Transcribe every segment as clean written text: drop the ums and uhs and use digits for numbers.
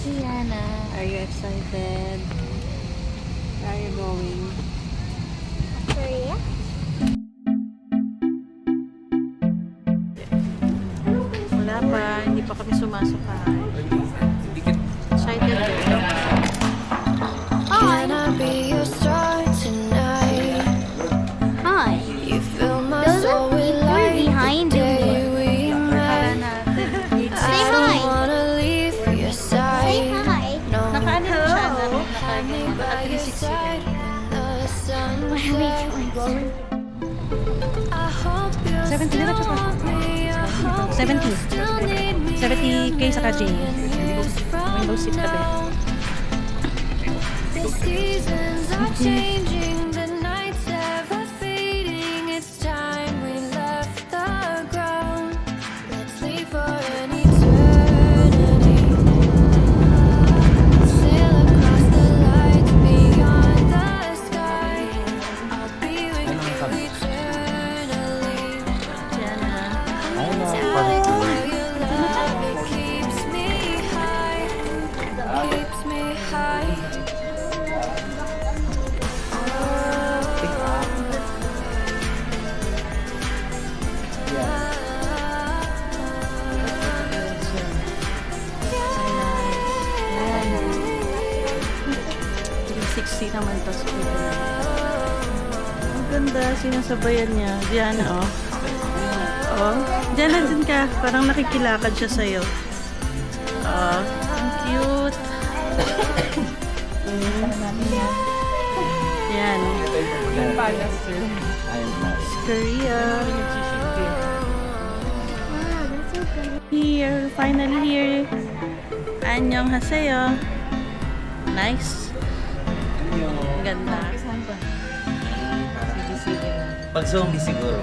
Gianna, are you excited? Where are you going? Korea? Wala pa, hindi pa kami sumasakay. Excited din. Hi. Can I be your star tonight? Hi. You fill my Those soul are with people light. behind The day you. we Kala met, natin. Say I don't hi. wanna leave your Say side. hi. No, Naka-ano siya, have me by your naka-360 side when the sun Where are we going? I hope you 70 still na ba? want me. I hope 70. you still need me. 70k saka J. Years from Window seat tabi. now. The seasons are changing, the nights ever fading. It's time we left the ground. Let's leave for an eternity. Sail across the lights beyond the sky. I'll be with you eternally. Gianna. Tell it for your love, it keeps me high. Keeps me high. Ayan. 360 naman to. Ang ganda, sinasabayan niya. Diana, oh. Oh, Diana din ka. Parang nakikilakad siya sa'yo. Oh, ang cute. Yan. Korea. Here, finally here. Annyeonghaseyo. Nice. Ganda. Pag zombie siguro.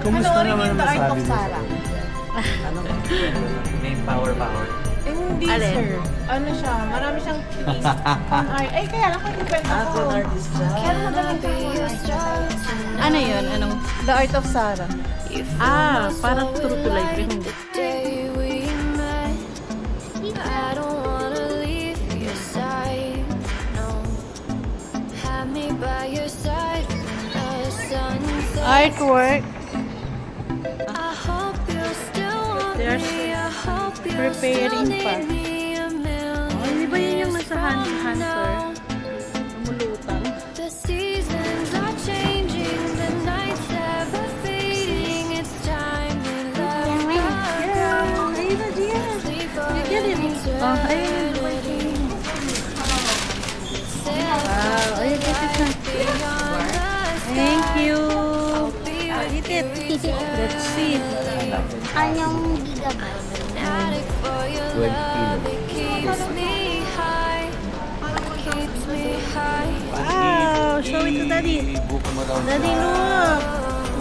Kumusta naman ang masabi mo? Ano? May power. Hindi, Alin? sir. Ano siya? Marami siyang twist. Ay, kaya lang kung kwento ko. artist siya. Kaya magaling Be your ko. star Ano yun? Anong? The Art of Sarah. Parang true to life yun. the day we met. I don't wanna leave your side. No, have me by your side when the sun sets. Artwork. I hope you still want They're me. I hope you preparing still pa. need me a million Oh, di ba yun yung nasa from Hunter? now. Lumulutang. The seasons are changing, the nights ever fading. It's time we left the ground. Ayun na, Gian. Leave for Get it. an Oh, ayun. eternity. Sail Wow, ayun, get it na. beyond the Thank you. be Eat it. Let's see. Anyong gigabyte? addict for your 12 love. kilos. It keeps me high. Keeps me high. Wow, show it to Daddy. I-book mo daw Daddy, look.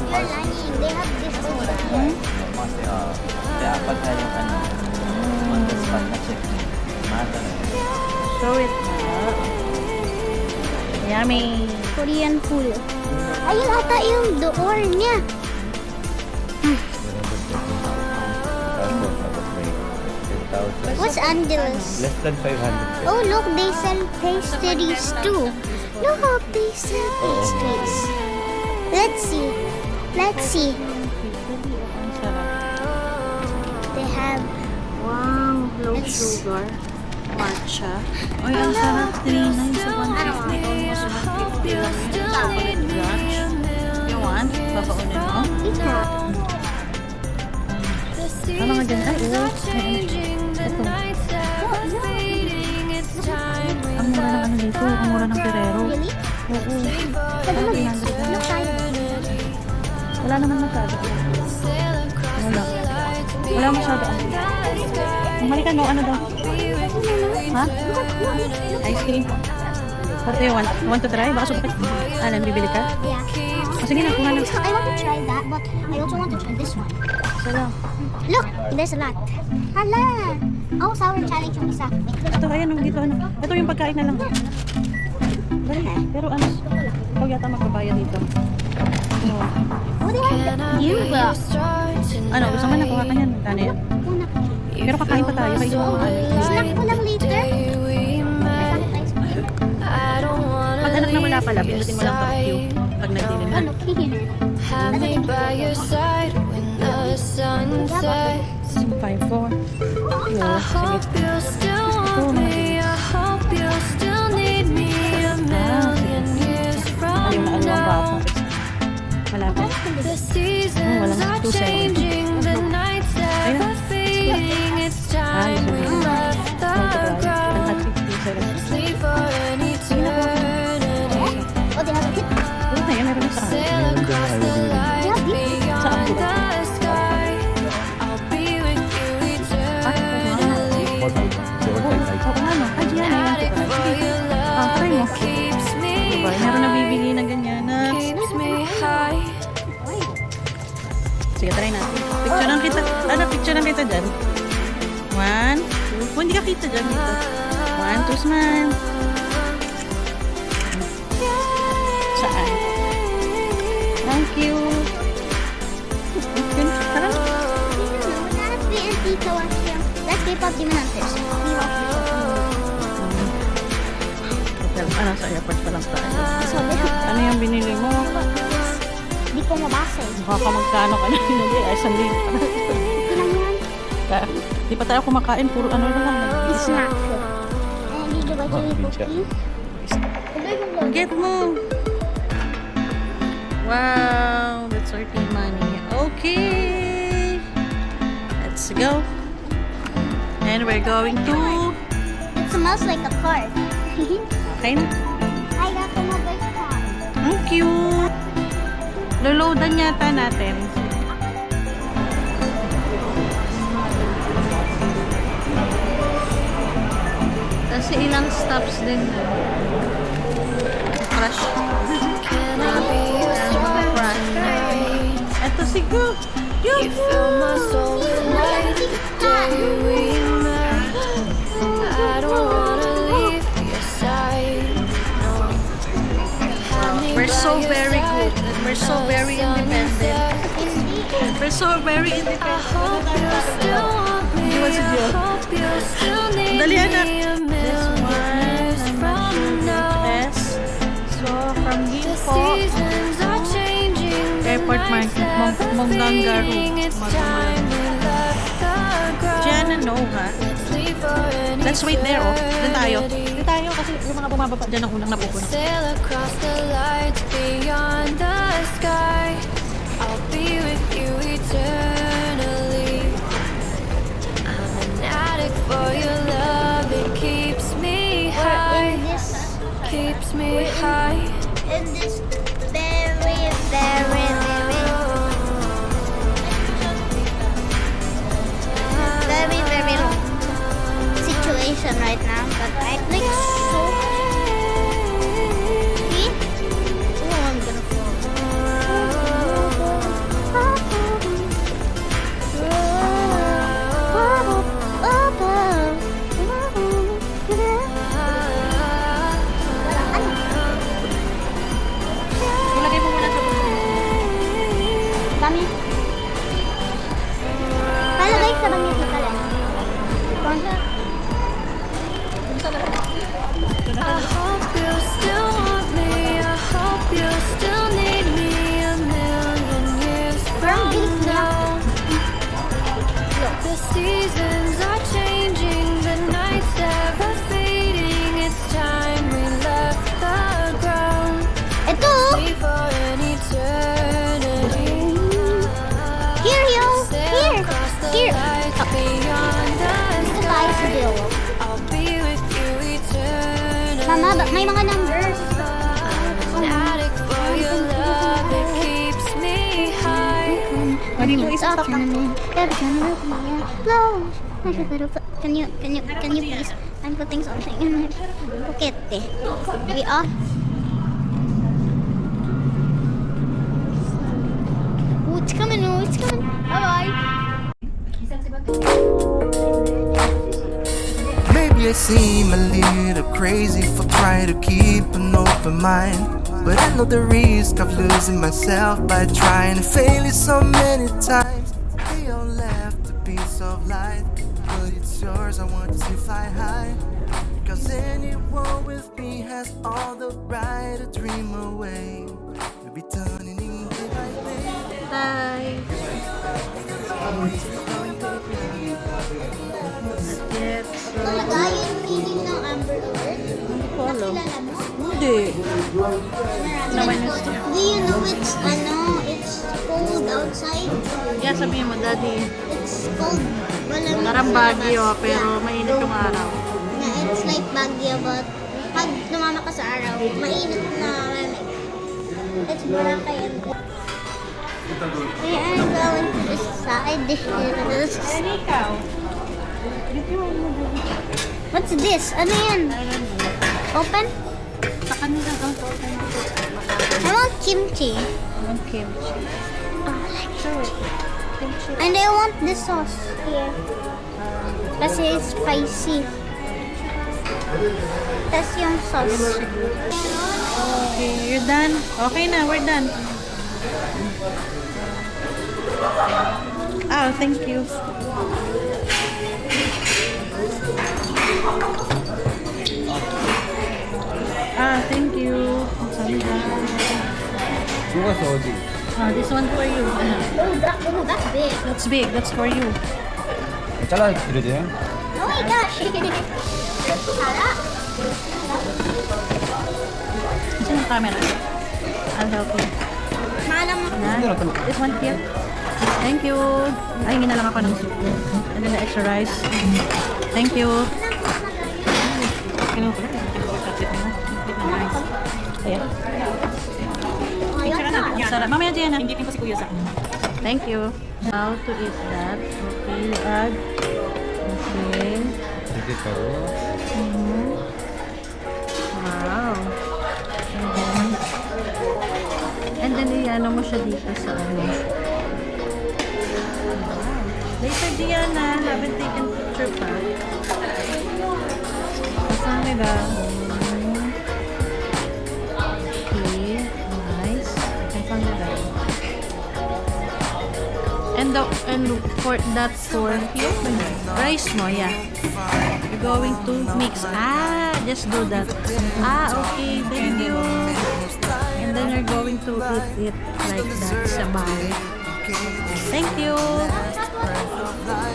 You're lying. They have this one. Kasi, kaya apat na yung ano, on the spot na check. Mata na. Show it. Yummy. Korean food. Ayun ata yung door niya. What's Angeles? Less than 500. Oh, look, they sell pastries too. Look, they sell pastries. Let's see. Let's see. Ang sarap. They have. Wow, low It's- sugar. Matcha. Ay, ang sarap. 3.9 sa 150. Almost 150 lang yun. Chocolate brunch. You want? Babaunin mo? Yeah. Ano nga dyan? Ay, oo. Ito. Ang mura ng ano dito. Ang mura ng Ferrero. Really? Oo. Pwede mag- 300 lang. Look tayo. Wala naman masyado. Wala. Wala masyado. Bumalikan mo, ano daw? Ha? Ice cream. What do you want? Want to try? Baka sumpit. Alan, bibili ka? Yeah. O sige na, kuha na. I want to try that, but I also want to try this one. Isa lang. Look, there's a lot. Hala! Oh, sour challenge yung isa. Ito, ayan, dito, ano. Ito yung pagkain na lang. Dali, pero ano, ikaw yata magbabayad dito. No. What do you have? You will. Ano, gusto mo nakuha ka niyan? Ano yan? Pero kakain pa tayo. Kayo mo Snack ko lang later. Pag anak na wala pala, pindutin mo lang curfew. Pag nagdilim na. Ano, here. Have me by your side when the sun sets. 5-4. I hope you still want me. I hope you still need me a million years from Ayaw na ano ang now. bata. Malapit. The seasons walang are 2 seconds. changing, the nights ever fading. It's time we left the ground. Sleep for an eternity. Oh, they have a kid. Ayun na yan, meron na sa akin. Sail across the light beyond the sky. I'll be with you eternally. Oo nga no. Ay, diyan. Addict for your love, try mo. it keeps me Diba? Meron high. nabibili ng ganyan na. Keeps me high. Sige, try natin. Picturean kita. Ano, picturean kita dyan. 1, 2. Hindi ka kita dyan dito. 1, 2, smile. Saan? Thank you. Yun, tara. Hanap ko yung tita watch yan. Let's K-pop Demon Hunters. Ano, sa airport pa lang tayo. Sabi ko, Ano yung binili mo? di ko mabasa eh. Mukha ka magkano ka na hindi. Ay, sandali. Ilang yan? Di pa tayo kumakain. Puro ano na lang. Snack ko. And dito ba chili cookies? Get mo. Wow, that's sorting money. Okay. Let's go. And we're going to... It smells like a card. Okay na. I got the mobile card. Ang cute. Loloadan yata natin. Kasi ilang stops din. Crush. Can I be your star tonight? Eto si Gu. You fill my soul with light the day we met. I don't wanna leave your side. No. Have me We're so by your very good. side And we're so when very the sun independent. sets. We're so very I independent. hope you still want me. Di ba si I Jo? hope you still need Dali, me anak. a This million one. years from now. Yes. So, from The here po, seasons are changing. The Airport nights Market, ever Monggangaru. fading. It's time we left the ground. Jan and Nova. Sleep for an Let's wait there, oh. Doon tayo. eternity. Doon tayo kasi yung mga bumababa dyan ang unang napupuno. Sail across the lights beyond the sky. I'll be with you eternally. I'm an addict for your love. It keeps me high. Keeps me high. In this very, very, very long situation right now, but I think so. See? Oh, I'm gonna fall. Ilagay mo muna sa buto. Dami. Palagay sa bangya sa talan. I hope you still want me. I hope you still need me a million years from now. The seasons are changing, the nights ever fading. It's time we left the ground. Ito! Sleep for an eternity. Here, yo! Sail Here! across the Here! lights beyond the Ito tayo sa sky. bill. I'll be with you eternally. Mama, may mga numbers. An addict for your love, it keeps me high. Pwede mo isa Stop, every time I look in your clothes. Can you please? I'm putting something in my pocket. We are. Oh, it's coming! Oh, it's coming! Bye bye. Maybe I seem a little crazy for trying to keep an open mind. But I know the risk of losing myself by trying to fail it so many times. We all left a piece of life, but it's yours. I want to fly high. Cause anyone with me has all the right to dream away. We'll be turning in day by day. Hi. Yes. Talaga, yung meaning ng Amber Alert? Follow. Nakilala mo? Hindi. Naman yung stick. Do you know it's cold outside? Yeah, sabihin mo, Daddy. It's cold. Walang Parang bagyo, pero mainit yung araw. Na it's like bagyo, but pag tumama ka sa araw, mainit na lamig. It's Boracay and we are going to this side. Ikaw. What's this? Ano yan? Open? Sa kanila daw. I want kimchi. Ang kimchi. And I want this sauce here. Kasi it's spicy. That's yung sauce. Okay, you're done? Okay na, we're done. Oh, thank you. Thank you. This one for you. Oh, that's big. That's big. That's for you. 잘라드려도 돼요? Oh my gosh. Sarap. Saan yung camera? I'll help you. Malam mo. Yeah. This one here. Thank you. Ay, hindi na lang ako ng soup. And then the extra rice. Thank you. Ayan. Sarap. Mamaya dyan na. Inggitin ko si Kuya sa akin. Thank you. How to eat that? Okay, you add. Okay. Wow. And then i-ano mo siya dito sa ano. Later Diana, haven't taken picture pa. Kasama nila. Okay, nice. Kasama nila. And for that for rice mo, yeah. You're going to mix. Just do that. Okay, thank you. And then you're going to eat it like that sa bowl. Thank you.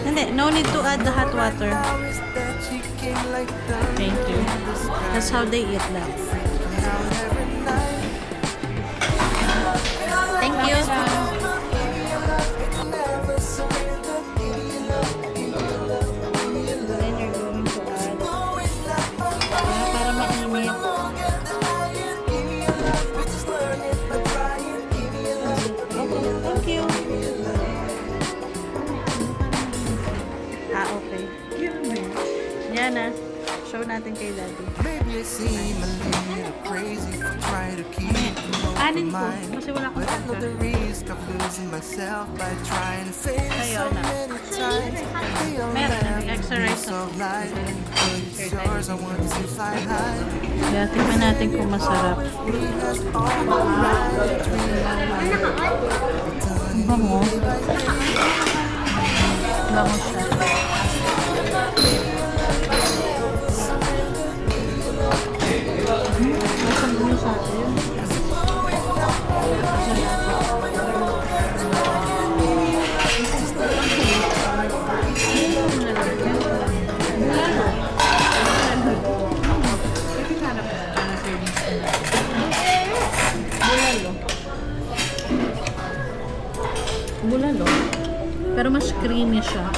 Hindi, no need to add the hot water. Thank you. That's how they eat that. Thank you. Then you're going to add para mainit. Thank you. Okay. Yan na. Show natin kay Daddy. Maybe I seem a little crazy for trying to keep an open Anin ko. mind. Kasi wala akong But I know pagka. the risk of losing myself by trying to fail so Ayun na. many times. We all Meron na. have Extra a rice piece na. of life, but it's yours. I want to fly high. Kaya tingnan natin kung masarap. We has all the right to dream away. Bango. Bango siya. Masang bunyo sa atin. Bulalo. Pero mas creamy siya.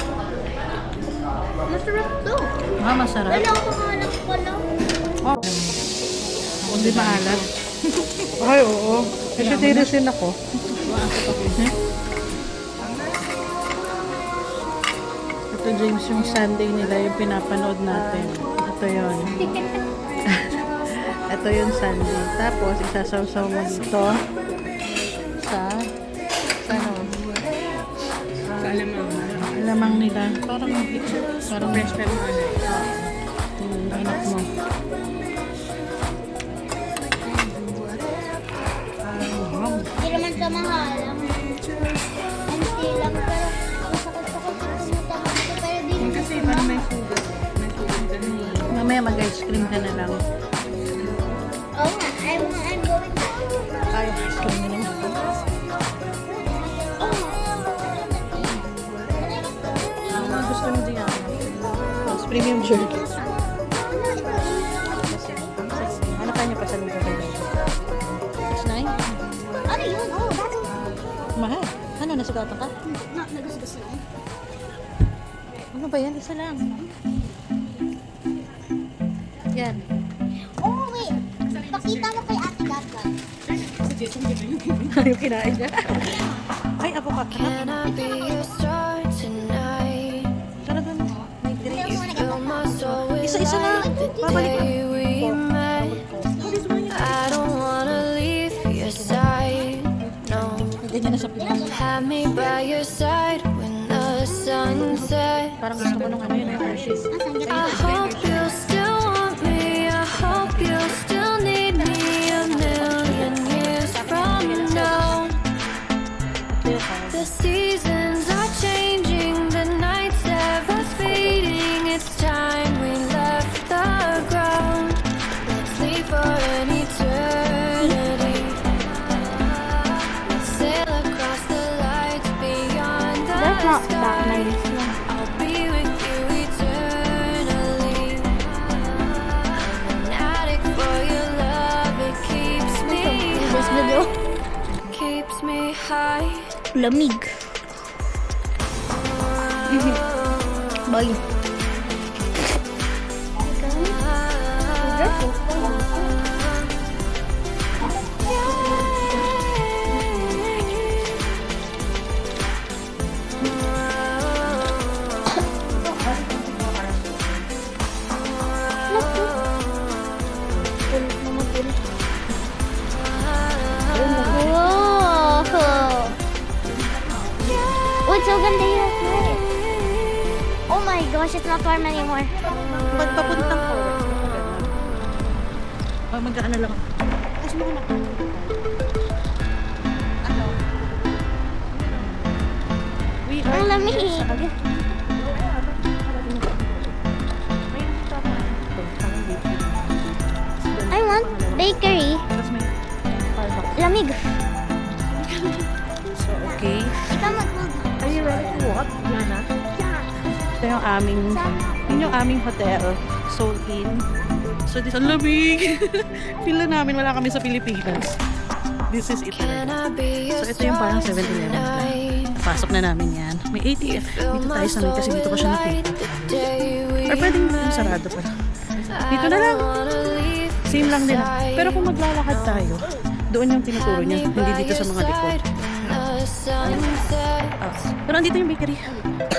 Masarap to. Masarap. Wala ko pangalan ko lang. Oh. Hindi maalat. Ay, oo. Vegetarian ako. Ito, James, yung Sunday nila, yung pinapanood natin. Ito yun. Ito yung Sunday. Tapos, isasawsaw mo dito sa ano? Sa alamang nila. Parang fresh pero ano. Anak mo. mahal. Hindi lang, pero masakit-sakit yung tumutama ko. Pero di naman Kasi parang may sugat. May sugat dyan eh. Mamaya mag-ice cream ka na lang. Oo nga, I'm going to. Ay, ice cream na lang. Ang mga gusto mo dyan. Tapos premium jerky. Hanap tayo niya pa sa lugar kayo. 6'9"? Ano yun? Oh, that's Mahal. Ano, nasugatan ka? nagasgas na. Ano ba yan? Isa lang. Yan. Oh, wait. Pakita mo kay Ate Gaga. Yung kinain niya. Ay, avocado. Can I be your star tonight? Sana doon. May grapes. Fill my soul with Isa-isa na. light the Babalik na. day we met. I don't wanna leave your side, no. Ganyan na sa Pinas. Have me by your side when the sun sets. Parang gusto ko nung ano yun, yung Hershey's. I hope you still want me. I hope you still need me a million years from now. The seasons are changing, the nights ever fading. It's time we left the ground. Let's leave for an eternity. Sail across the lights beyond the That's not that sky. nice. I'll be with you eternally. I'm an addict for your love. It keeps me This video. high. Keeps me high. Lamig. Bye. Whoa! Oh, it's so ganda yun. Oh my gosh, it's not warm anymore. Pag papuntang forward. Mag-ano lang. Ano? We are Ang lamig. here sa- I want bakery. Tapos may Starbucks. Lamig. So, okay. Ikaw mag-hold. Are you ready to walk, Yana? Ito yung aming hotel. Soul Inn. So, this ang lamig. Feel na namin wala kami sa Pilipinas. This is it. Can I be your So, ito yung parang star 7-Eleven. tonight? Pasok na namin yan. May ATM. Fill Dito my tayo sa may kasi soul dito ko with siya light nakita. the day we Or pwedeng yung met. sarado pa. I Dito na lang. don't wanna leave Same lang din. your side. Pero kung maglalakad tayo, doon yung tinuturo Have niya. me Hindi by dito sa your mga likod. side when the sun sets. Ah. Pero andito yung bakery.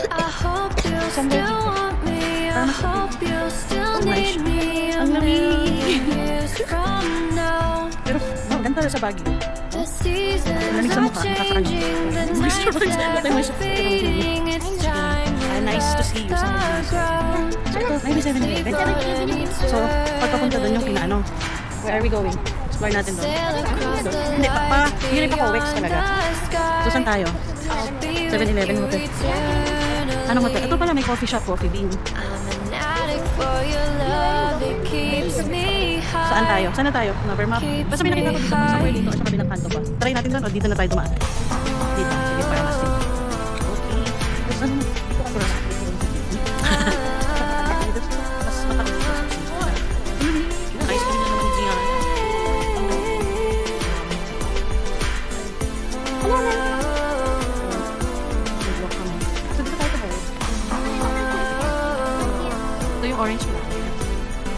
I hope you Somewhere still dito. want me. I Tama. hope you still Oh my need sh- me a Ang lamig. million years from now. Pero, ganda sa Baguio. The seasons Lamig sa are mukha, nakakaano. changing, the Moisture nights bangs. ever Ito yung moisture. fading. It's time we Nice to see you. left the ground. So, ito, maybe 7-Eleven. So, pagpapunta doon yung kinaano. Where are we going? Explore natin doon. Sail across the Hindi, lights yun ay pa-Cowex beyond talaga. the sky. So, saan tayo? I'll be 7-Eleven with hotel. you eternally. Anong hotel? Ito pala may coffee shop, Coffee Bean. I'm an addict for your love. It keeps me high. Saan tayo? Saan na tayo? Number map. Basta may nakita ko dito. Somewhere dito. Sa kabilang kanto pa. Try natin doon o dito na tayo dumaan. Dito. Sige, para mas safe. Okay. Tapos ano? Dito ka pura. Mas matakot dito sa safe. Ice cream na naman diyan. Nag-walk kami. So, dito tayo tumawag. Ito yung orange block.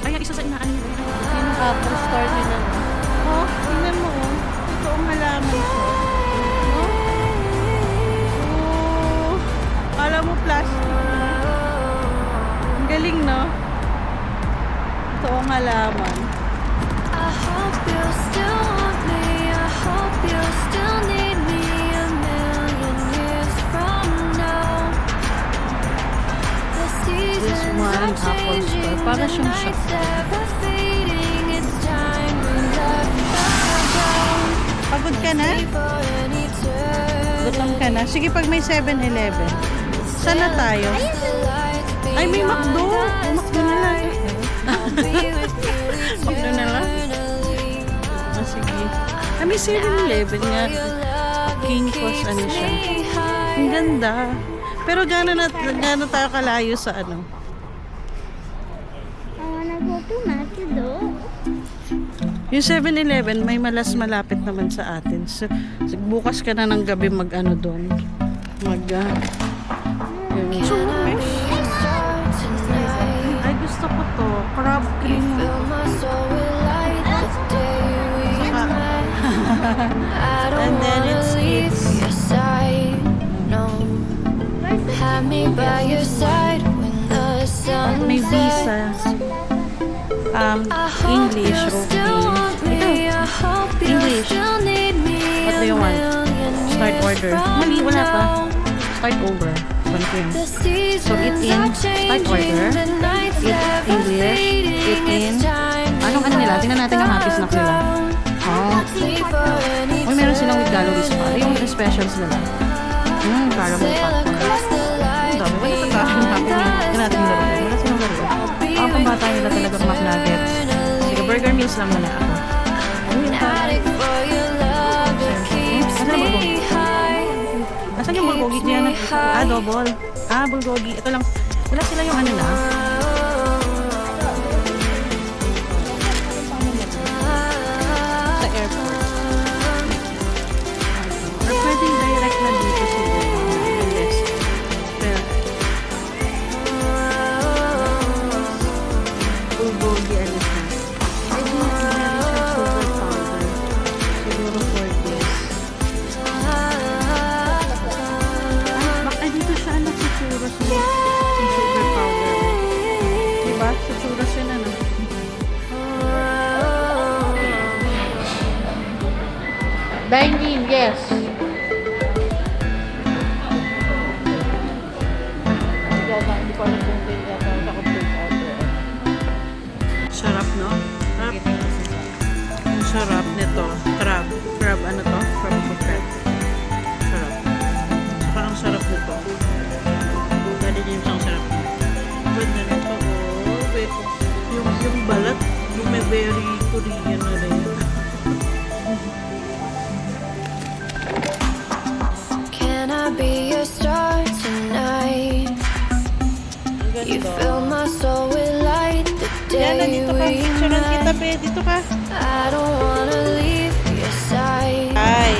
Ay, yung isa sa inaan nila. Yung apple store nila. Oh, tingnan mo. Oh. Ito ang halaman siya. Oh. Alam mo, plastic. Ang galing, no? Ito ang halaman. I hope you still want me. I hope you still need me a million years from now. The seasons one are apple store. changing, Para the siyang nights shop. ever fading. It's time we left the ground. Pagod ka na? For an na. Sige, pag may 7-Eleven. Saan na tayo? Ay, may McDo. McDo na lang. McDo na lang. Ah, sige. Ah, may 7-Eleven nga. King Cos, ano siya. Ang ganda. Pero gano'n tayo kalayo sa ano? I wanna go to McDo. Yung 7-Eleven, may malapit naman sa atin. So, bukas ka na ng gabi mag-ano doon. Ay, gusto ko to. Crab cream. And then it's Have me by your side when the sun may visa. English, okay. English. What do you want? Start order. Mali, wala pa. Start over. Confirm. So, eat in. Start order. Eat English. Eat in. Anong ano nila? Tingnan natin ang happy snack nila. Oh. Uy, meron silang with calories pa. Yung specials nila. Caramel popcorn. Ang dami. Wala pa caramel popcorn. Tingnan natin yung laro. Wala silang laro. Ang pambata nila talagang McNuggets. Sige, burger meals lang muna ako. Asan yung bulgogi? Diyan. Double. Bulgogi. Ito lang. Wala sila yung ano na. Sa airport. Or pwedeng direct na dito siguro. Yes. Pero, bulgogi, ano siya. Pwede na siya sugar powder. Siguro for this. Ay, dito siya anak sa churros mo. Yung sugar powder. Diba? Sa churros yun ano. Dine-in, yes. Sarap, no? Sarap. Ang sarap nito. Crab. Crab, ano to? Crab bucket. Sarap. Saka ang sarap nito. Dali din yung sarap. Ganda nito. Yung balat, yung may very Korean na rin. Can I be your star tonight? You fill my soul with light the Yan, day nandito ka. we Picturean kita, met. be. Dito ka. I don't wanna leave your side. Ay.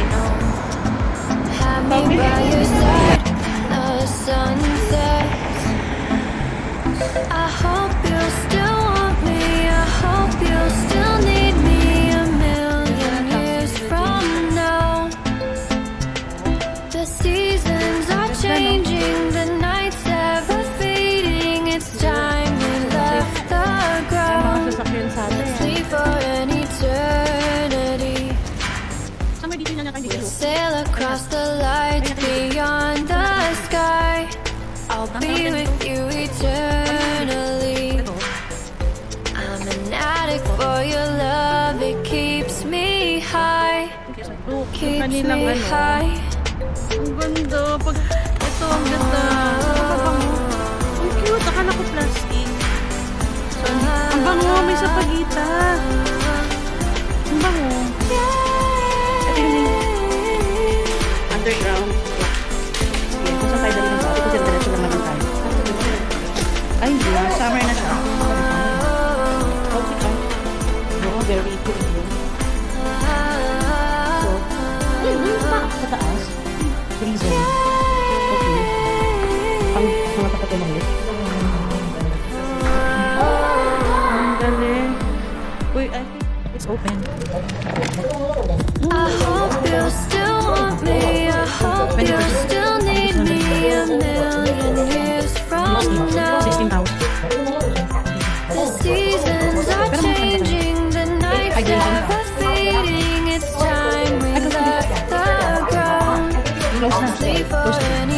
Have me by your side when the sun sets. I hope you'll still want me. I hope you'll still need me a million years from now. The seasons are changing, the nights ever fading. It's time we left the Ay, mga ground. sasakyan sa atin. Sleep for an eternity. Somewhere dito na kayo. Sail across the light beyond the sky. I'll be with you eternally. I'm an addict for your love. It keeps me high. Keeps Kanilang me ano. high. Ang ganda. Pag, ito, ang ganda. Napakabango. Ang cute. Akala ko plastic. So, ang bango. May sapagitan. Ang bango. Ito yung underground. Sige, kung saan tayo dali ng sabi ko, diretso lang naman tayo. Ay, hindi na. Summer na siya. Okay ka. Oo, very good. So, ayun, dun pa sa taas. Freezer. Okay. Pang mga kapatid ulit. Ang galing. Uy, I think it's open. I hope you still want me. I hope you still need me a million years from now. 16,000. The seasons are changing, the nights ever fading. It's time we left the ground. Close na. Sleep for Close na. an